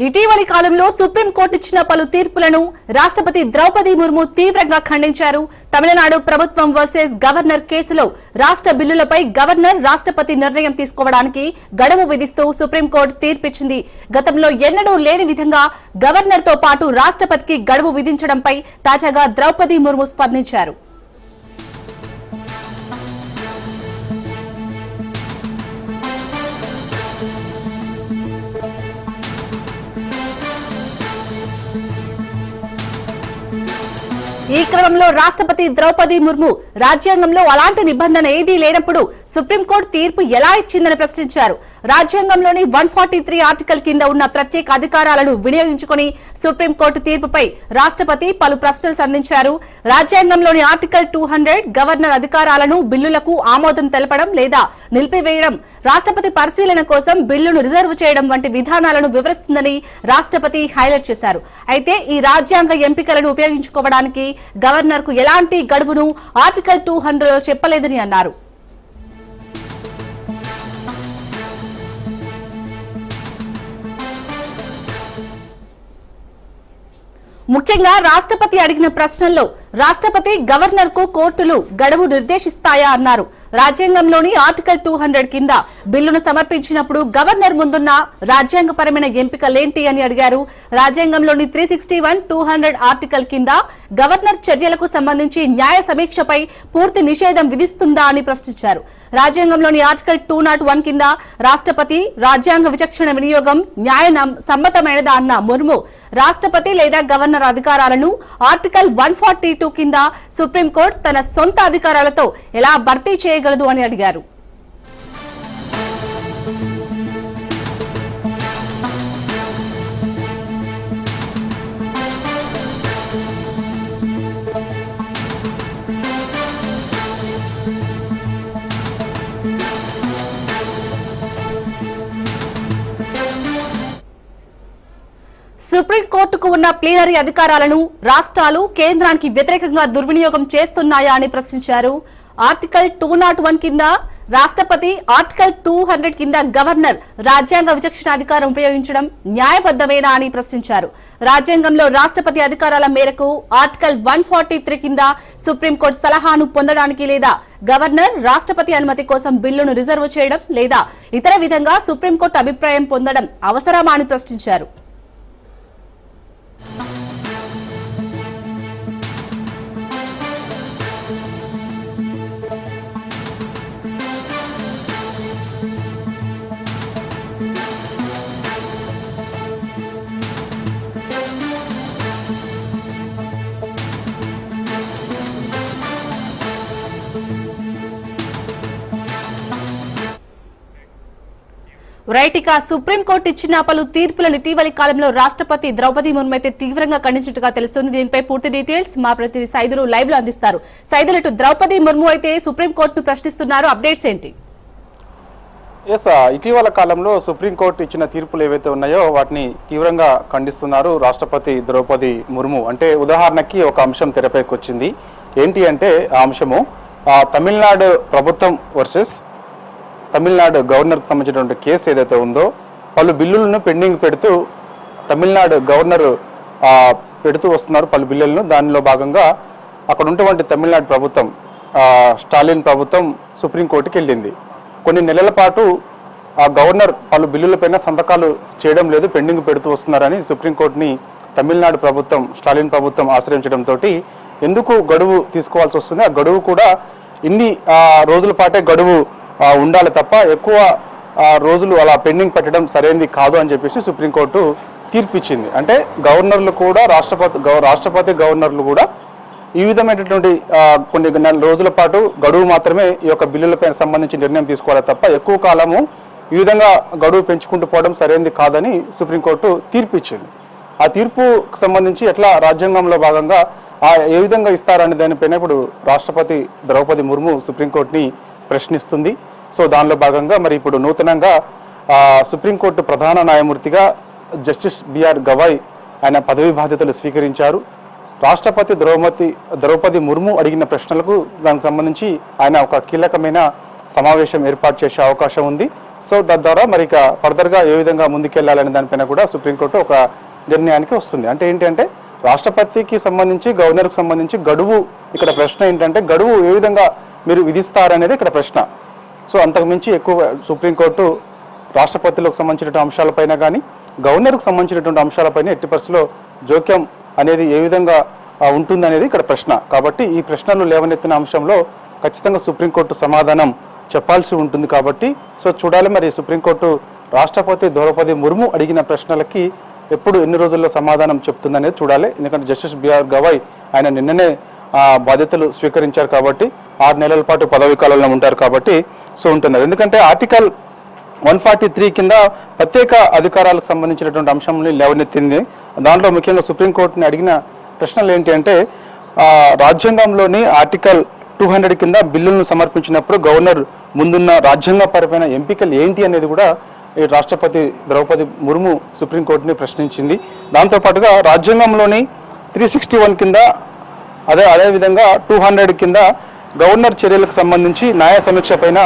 ఇటీవలి కాలంలో సుప్రీంకోర్టు ఇచ్చిన పలు తీర్పులను రాష్ట్రపతి ద్రౌపది ముర్ము తీవ్రంగా ఖండించారు. తమిళనాడు ప్రభుత్వం వర్సెస్ గవర్నర్ కేసులో రాష్ట్ర బిల్లులపై గవర్నర్ రాష్ట్రపతి నిర్ణయం తీసుకోవడానికి గడువు విధిస్తూ సుప్రీంకోర్టు తీర్పిచ్చింది. గతంలో ఎన్నడూ లేని విధంగా గవర్నర్ తో పాటు రాష్ట్రపతికి గడువు విధించడంపై తాజాగా ద్రౌపది ముర్ము స్పందించారు. ఈ క్రమంలో రాష్ట్రపతి ద్రౌపది ముర్ము రాజ్యాంగంలో అలాంటి నిబంధన ఏదీ లేనప్పుడు సుప్రీంకోర్టు తీర్పు ఎలా ఇచ్చిందని ప్రశ్నించారు. రాజ్యాంగంలోని 143 ఆర్టికల్ కింద ఉన్న ప్రత్యేక అధికారాలను వినియోగించుకుని సుప్రీంకోర్టు తీర్పుపై రాష్ట్రపతి పలు ప్రశ్నలు సంధించారు. రాజ్యాంగంలోని ఆర్టికల్ 200 గవర్నర్ అధికారాలను బిల్లులకు ఆమోదం తెలపడం లేదా నిలిపివేయడం, రాష్ట్రపతి పరిశీలన కోసం బిల్లును రిజర్వ్ చేయడం వంటి విధానాలను వివరిస్తుందని రాష్ట్రపతి హైలైట్ చేశారు. అయితే ఈ రాజ్యాంగ ఎంపికలను ఉపయోగించుకోవడానికి గవర్నర్ కు ఎలాంటి గడువును ఆర్టికల్ 200లో చెప్పలేదని అన్నారు. ముఖ్యంగా రాష్ట్రపతి అడిగిన ప్రశ్నల్లో రాష్ట్రపతి గవర్నర్ కు కోర్టులు గడువు నిర్దేశిస్తాయా అన్నారు. రాజ్యాంగంలోని ఆర్టికల్ 200 కింద బిల్లును సమర్పించినప్పుడు గవర్నర్ ముందున్న రాజ్యాంగపరమైన ఎంపికలేంటి అని అడిగారు. రాజ్యాంగంలోని 361, 200 ఆర్టికల్ కింద గవర్నర్ చర్యలకు సంబంధించి న్యాయ సమీక్షపై పూర్తి నిషేధం విధిస్తుందా అని ప్రశ్నించారు. రాజ్యాంగంలోని ఆర్టికల్ 201 కింద రాష్ట్రపతి రాజ్యాంగ విచక్షణ వినియోగం న్యాయ సమ్మతమైనదా అన్న ముర్ము రాష్ట్రపతి లేదా గవర్నర్ అధికారాలను ఆర్టికల్ 142 కింద సుప్రీంకోర్టు తన సొంత అధికారాలతో ఎలా భర్తీ చేయగలదు అని అడిగారు. సుప్రీంకోర్టుకు ఉన్న ప్లీనరీ అధికారాలను రాష్ట్రాలు కేంద్రానికి వ్యతిరేకంగా దుర్వినియోగం చేస్తున్నాయా అని ప్రశ్నించారు. ఆర్టికల్ 201 కింద రాష్ట్రపతి, ఆర్టికల్ 200 కింద గవర్నర్ రాజ్యాంగ విచక్షణ అధికారం ఉపయోగించడం న్యాయబద్ధమేనా అని ప్రశ్నించారు. రాజ్యాంగంలో రాష్ట్రపతి అధికారాల మేరకు ఆర్టికల్ 143 కింద సుప్రీంకోర్టు సలహాను పొందడానికి లేదా గవర్నర్ రాష్ట్రపతి అనుమతి కోసం బిల్లును రిజర్వ్ చేయడం లేదా ఇతర విధంగా సుప్రీంకోర్టు అభిప్రాయం పొందడం అవసరమా అని ప్రశ్నించారు. రైట్, సుప్రీంకోర్టు ఇచ్చిన పలు తీర్పులను ఇటీవలి కాలంలో రాష్ట్రపతి ద్రౌపది ముర్ము అయితే తీవ్రంగా ఖండించినట్టుగా తెలుస్తుంది. దీనిపై పూర్తి డీటెయిల్స్ మా ప్రతినిధి సైదులు లైవ్ లో అందిస్తారు. సైదులు, ఇటు ద్రౌపది ముర్ము అయితే సుప్రీంకోర్టును ప్రశ్నిస్తున్నారు, అప్డేట్స్ ఏంటి? ఇటీవల కాలంలో సుప్రీంకోర్టు ఇచ్చిన తీర్పులు ఏవైతే ఉన్నాయో వాటిని తీవ్రంగా ఖండిస్తున్నారు రాష్ట్రపతి ద్రౌపది ముర్ము. అంటే ఉదాహరణకి ఒక అంశం తెరపైకి వచ్చింది. ఏంటి అంటే ఆ అంశము తమిళనాడు ప్రభుత్వం వర్సెస్ తమిళనాడు గవర్నర్కి సంబంధించినటువంటి కేసు ఏదైతే ఉందో పలు బిల్లులను పెండింగ్ పెడుతూ తమిళనాడు గవర్నర్ పెడుతూ వస్తున్నారు పలు బిల్లులను. దానిలో భాగంగా అక్కడ ఉన్నటువంటి తమిళనాడు ప్రభుత్వం స్టాలిన్ ప్రభుత్వం సుప్రీంకోర్టుకి వెళ్ళింది. కొన్ని నెలల పాటు ఆ గవర్నర్ పలు బిల్లులపైన సంతకాలు చేయడం లేదు, పెండింగ్ పెడుతూ వస్తున్నారని సుప్రీంకోర్టుని తమిళనాడు ప్రభుత్వం స్టాలిన్ ప్రభుత్వం ఆశ్రయించడంతో ఎందుకు గడువు తీసుకోవాల్సి వస్తుంది, ఆ గడువు కూడా ఇన్ని రోజుల పాటే గడువు ఉండాలి తప్ప ఎక్కువ రోజులు అలా పెండింగ్ పెట్టడం సరైనది కాదు అని చెప్పేసి సుప్రీంకోర్టు తీర్పిచ్చింది. అంటే గవర్నర్లు కూడా రాష్ట్రపతి గవర్నర్లు కూడా ఈ విధమైనటువంటి కొన్ని రోజుల పాటు గడువు మాత్రమే ఈ యొక్క బిల్లులపై సంబంధించి నిర్ణయం తీసుకోవాలి తప్ప ఎక్కువ కాలము ఈ విధంగా గడువు పెంచుకుంటూ పోవడం సరైనది కాదని సుప్రీంకోర్టు తీర్పిచ్చింది. ఆ తీర్పుకు సంబంధించి ఎట్లా రాజ్యాంగంలో భాగంగా ఏ విధంగా ఇస్తారనే దానిపైన ఇప్పుడు రాష్ట్రపతి ద్రౌపది ముర్ము సుప్రీంకోర్టుని ప్రశ్నిస్తుంది. సో దానిలో భాగంగా మరి ఇప్పుడు నూతనంగా సుప్రీంకోర్టు ప్రధాన న్యాయమూర్తిగా జస్టిస్ బిఆర్ గవాయ్ ఆయన పదవి బాధ్యతలు స్వీకరించారు. రాష్ట్రపతి ద్రౌపది ముర్ము అడిగిన ప్రశ్నలకు దానికి సంబంధించి ఆయన ఒక కీలకమైన సమావేశం ఏర్పాటు చేసే అవకాశం ఉంది. సో తద్వారా మరి ఇక ఫర్దర్గా ఏ విధంగా ముందుకెళ్లాలనే దానిపైన కూడా సుప్రీంకోర్టు ఒక నిర్ణయానికి వస్తుంది. అంటే ఏంటంటే రాష్ట్రపతికి సంబంధించి గవర్నర్కి సంబంధించి గడువు, ఇక్కడ ప్రశ్న ఏంటంటే గడువు ఏ విధంగా మీరు విధిస్తారనేది ఇక్కడ ప్రశ్న. సో అంతకుమించి ఎక్కువ సుప్రీంకోర్టు రాష్ట్రపతిలోకి సంబంధించినటువంటి అంశాలపైన కానీ గవర్నర్కి సంబంధించినటువంటి అంశాలపైన ఎట్టి పరిస్థితుల్లో జోక్యం అనేది ఏ విధంగా ఉంటుందనేది ఇక్కడ ప్రశ్న. కాబట్టి ఈ ప్రశ్నలు లేవనెత్తిన అంశంలో ఖచ్చితంగా సుప్రీంకోర్టు సమాధానం చెప్పాల్సి ఉంటుంది. కాబట్టి సో చూడాలి మరి సుప్రీంకోర్టు రాష్ట్రపతి ద్రౌపది ముర్ము అడిగిన ప్రశ్నలకి ఎప్పుడు ఎన్ని రోజుల్లో సమాధానం చెప్తుందనేది చూడాలి. ఎందుకంటే జస్టిస్ బిఆర్ గవాయ్ ఆయన నిన్ననే బాధ్యతలు స్వీకరించారు కాబట్టి 6 నెలల పాటు పదవీ కాలంలో ఉంటారు కాబట్టి సో ఉంటున్నారు. ఎందుకంటే ఆర్టికల్ 143 కింద ప్రత్యేక అధికారాలకు సంబంధించినటువంటి అంశాన్ని లేవనెత్తింది. దాంట్లో ముఖ్యంగా సుప్రీంకోర్టుని అడిగిన ప్రశ్నలు ఏంటి అంటే రాజ్యాంగంలోని ఆర్టికల్ 200 కింద బిల్లులను సమర్పించినప్పుడు గవర్నర్ ముందున్న రాజ్యాంగపరమైన ఎంపికలు ఏంటి అనేది కూడా ఈ రాష్ట్రపతి ద్రౌపది ముర్ము సుప్రీంకోర్టుని ప్రశ్నించింది. దాంతోపాటుగా రాజ్యాంగంలోని 361 కింద అదేవిధంగా 200 కింద గవర్నర్ చర్యలకు సంబంధించి న్యాయ సమీక్ష పైన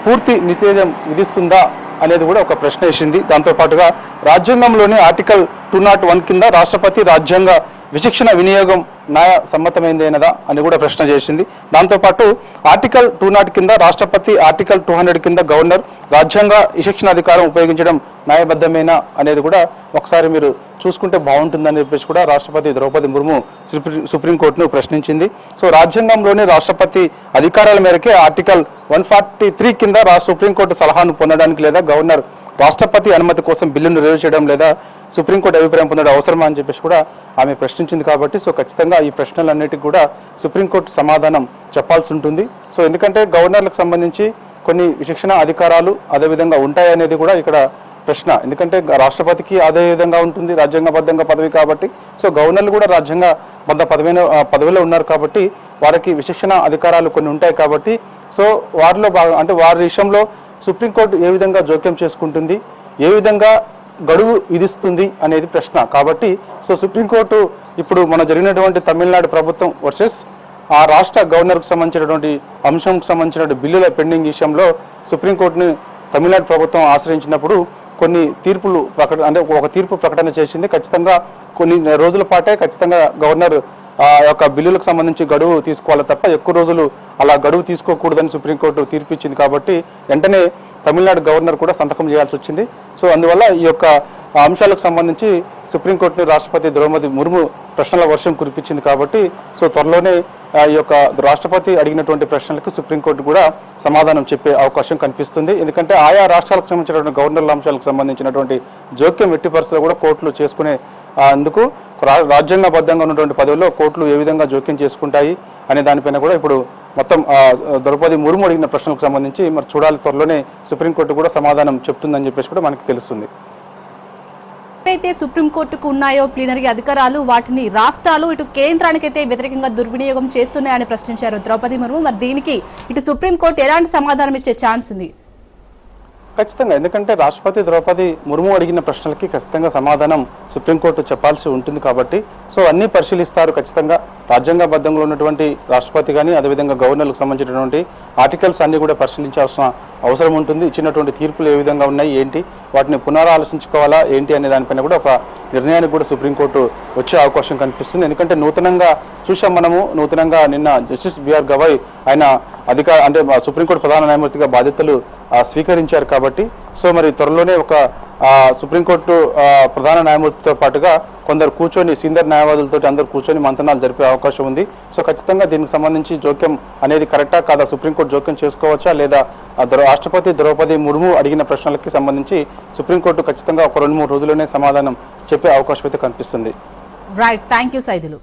పూర్తి నిషేధం విధిస్తుందా అనేది కూడా ఒక ప్రశ్న వేసింది. దాంతోపాటుగా రాజ్యాంగంలోని ఆర్టికల్ 201 కింద రాష్ట్రపతి రాజ్యాంగ విచక్షణ వినియోగం న్యాయ సమ్మతమైందేనదా అని కూడా ప్రశ్న చేసింది. దాంతోపాటు ఆర్టికల్ 200 కింద రాష్ట్రపతి, ఆర్టికల్ 200 కింద గవర్నర్ రాజ్యాంగ విచక్షణ అధికారం ఉపయోగించడం న్యాయబద్ధమేనా అనేది కూడా ఒకసారి మీరు చూసుకుంటే బాగుంటుందని చెప్పేసి కూడా రాష్ట్రపతి ద్రౌపది ముర్ము సుప్రీంకోర్టును ప్రశ్నించింది. సో రాజ్యాంగంలోని రాష్ట్రపతి అధికారాల మేరకే ఆర్టికల్ 143 కింద సుప్రీంకోర్టు సలహాను పొందడానికి లేదా గవర్నర్ రాష్ట్రపతి అనుమతి కోసం బిల్లును రిలీజ్ చేయడం లేదా సుప్రీంకోర్టు అభిప్రాయం పొందడం అవసరమా అని చెప్పేసి కూడా ఆమె ప్రశ్నించింది. కాబట్టి సో ఖచ్చితంగా ఈ ప్రశ్నలన్నిటికీ కూడా సుప్రీంకోర్టు సమాధానం చెప్పాల్సి ఉంటుంది. సో ఎందుకంటే గవర్నర్లకు సంబంధించి కొన్ని విచక్షణ అధికారాలు అదేవిధంగా ఉంటాయనేది కూడా ఇక్కడ ప్రశ్న. ఎందుకంటే రాష్ట్రపతికి అదే విధంగా ఉంటుంది రాజ్యాంగబద్ధంగా పదవి కాబట్టి సో గవర్నర్లు కూడా రాజ్యాంగబద్ధ పదవిలో ఉన్నారు కాబట్టి వారికి విచక్షణ అధికారాలు కొన్ని ఉంటాయి. కాబట్టి సో వారిలో అంటే వారి విషయంలో సుప్రీంకోర్టు ఏ విధంగా జోక్యం చేసుకుంటుంది, ఏ విధంగా గడువు విధిస్తుంది అనేది ప్రశ్న. కాబట్టి సో సుప్రీంకోర్టు ఇప్పుడు మన జరిగినటువంటి తమిళనాడు ప్రభుత్వం వర్సెస్ ఆ రాష్ట్ర గవర్నర్కు సంబంధించినటువంటి అంశంకు సంబంధించినటువంటి బిల్లుల పెండింగ్ విషయంలో సుప్రీంకోర్టుని తమిళనాడు ప్రభుత్వం ఆశ్రయించినప్పుడు కొన్ని తీర్పులు ఒక తీర్పు ప్రకటన చేసింది. ఖచ్చితంగా కొన్ని రోజుల పాటే ఖచ్చితంగా గవర్నర్ యొక్క బిల్లులకు సంబంధించి గడువు తీసుకోవాలి తప్ప ఎక్కువ రోజులు అలా గడువు తీసుకోకూడదని సుప్రీంకోర్టు తీర్పు ఇచ్చింది. కాబట్టి వెంటనే తమిళనాడు గవర్నర్ కూడా సంతకం చేయాల్సి వచ్చింది. సో అందువల్ల ఈ యొక్క అంశాలకు సంబంధించి సుప్రీంకోర్టుని రాష్ట్రపతి ద్రౌపది ముర్ము ప్రశ్నల వర్షం కురిపించింది. కాబట్టి సో త్వరలోనే ఈ యొక్క రాష్ట్రపతి అడిగినటువంటి ప్రశ్నలకు సుప్రీంకోర్టు కూడా సమాధానం చెప్పే అవకాశం కనిపిస్తుంది. ఎందుకంటే ఆయా రాష్ట్రాలకు సంబంధించినటువంటి గవర్నర్ల అంశాలకు సంబంధించినటువంటి జోక్యం ఎట్టి పరిస్థితుల్లో కూడా కోర్టులు చేసుకునే అందుకు రాజ్యాంగబద్ధంగా ఉన్నటువంటి పదవుల్లో కోర్టులు ఏ విధంగా జోక్యం చేసుకుంటాయి అనే దానిపైన కూడా ఇప్పుడు మొత్తం ద్రౌపది ముర్ము అడిగిన ప్రశ్నలకు సంబంధించి మరి చూడాలి. త్వరలోనే సుప్రీంకోర్టు కూడా సమాధానం చెప్తుందని చెప్పేసి కూడా మనకి తెలుస్తుంది. అయితే సుప్రీంకోర్టుకు ఉన్నాయో ప్లీనరీ అధికారాలు వాటిని రాష్ట్రాలు ఇటు కేంద్రానికైతే వ్యతిరేకంగా దుర్వినియోగం చేస్తున్నాయని ప్రశ్నించారు ద్రౌపది ముర్ము. మరి దీనికి ఇటు సుప్రీంకోర్టు ఎలాంటి సమాధానం ఇచ్చే ఛాన్స్ ఉంది? ఖచ్చితంగా, ఎందుకంటే రాష్ట్రపతి ద్రౌపది ముర్ము అడిగిన ప్రశ్నలకి ఖచ్చితంగా సమాధానం సుప్రీంకోర్టు చెప్పాల్సి ఉంటుంది. కాబట్టి సో అన్నీ పరిశీలిస్తారు. ఖచ్చితంగా రాజ్యాంగబద్ధంగా ఉన్నటువంటి రాష్ట్రపతి కానీ అదేవిధంగా గవర్నర్లకు సంబంధించినటువంటి ఆర్టికల్స్ అన్నీ కూడా పరిశీలించాల్సిన అవసరం ఉంటుంది. ఇచ్చినటువంటి తీర్పులు ఏ విధంగా ఉన్నాయి, ఏంటి, వాటిని పునరాలోచించుకోవాలా ఏంటి అనే దానిపైన కూడా ఒక నిర్ణయానికి కూడా సుప్రీంకోర్టు వచ్చే అవకాశం కనిపిస్తుంది. ఎందుకంటే నూతనంగా చూసాం మనము, నూతనంగా నిన్న జస్టిస్ బిఆర్ గవాయ్ ఆయన సుప్రీంకోర్టు ప్రధాన న్యాయమూర్తిగా బాధ్యతలు స్వీకరించారు. కాబట్టి సో మరి త్వరలోనే ఒక సుప్రీంకోర్టు ప్రధాన న్యాయమూర్తితో పాటుగా కొందరు కూర్చొని సీనియర్ న్యాయవాదులతో అందరూ కూర్చొని మంతనాలు జరిపే అవకాశం ఉంది. సో ఖచ్చితంగా దీనికి సంబంధించి జోక్యం అనేది కరెక్టా కాదా, సుప్రీంకోర్టు జోక్యం చేసుకోవచ్చా లేదా రాష్ట్రపతి ద్రౌపది ముర్ము అడిగిన ప్రశ్నలకి సంబంధించి సుప్రీంకోర్టు ఖచ్చితంగా ఒక 2-3 రోజుల్లోనే సమాధానం చెప్పే అవకాశం అయితే కనిపిస్తుంది. Right, thank you Saidulu.